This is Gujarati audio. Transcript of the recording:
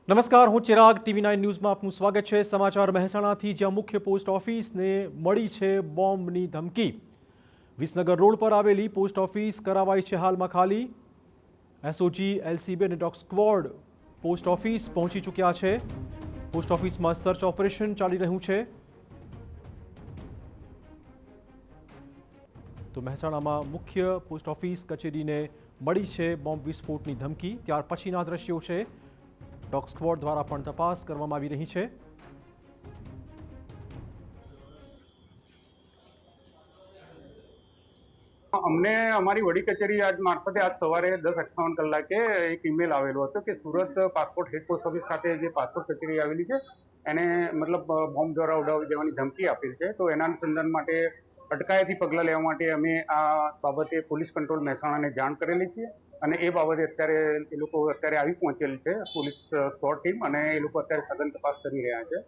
નમસ્કાર, હું ચિરાગ TV9 ન્યૂઝમાં આપનું સ્વાગત છે। સમાચાર મહેસાણાથી, જ્યાં મુખ્ય પોસ્ટ ઓફિસને મળી છે બોમ્બની ધમકી। વિસનગર રોડ પર આવેલી પોસ્ટ ઓફિસ કરાવાઈ છે હાલમાં ખાલી। એસઓજી, એલસીબી અને ડોગ સ્ક્વોડ પોસ્ટ ઓફિસ પહોંચી ચૂક્યા છે। પોસ્ટ ઓફિસમાં સર્ચ ઓપરેશન ચાલી રહ્યું છે। તો મહેસાણામાં મુખ્ય પોસ્ટ ઓફિસ કચેરીને મળી છે બોમ્બ વિસ્ફોટની ધમકી। ત્યાર પછીના દ્રશ્યો છે। ડોગ સ્ક્વોડ દ્વારા પણ તપાસ કરવામાં આવી રહી છે। અમને અમારી વડી કચેરી મારફતે આજ સવારે 10:58 કલાકે એક ઈમેલ આવેલો હતો કે Surat passport head post office ખાતે જે પાસપોર્ટ કચેરી આવેલી છે એને મતલબ બોમ્બ દ્વારા ઉડાવી દેવાની ધમકી આપેલ છે। તો એના અનુસંધાન માટે અટકાયતી પગલાં લેવા માટે અમે આ બાબતે પોલીસ કંટ્રોલ મહેસાણાને જાણ કરેલી છે અને એ બાબતે અત્યારે એ લોકો આવી પહોંચેલ છે પોલીસ સ્ક્વોડ ટીમ, અને એ લોકો અત્યારે સઘન તપાસ કરી રહ્યા છે।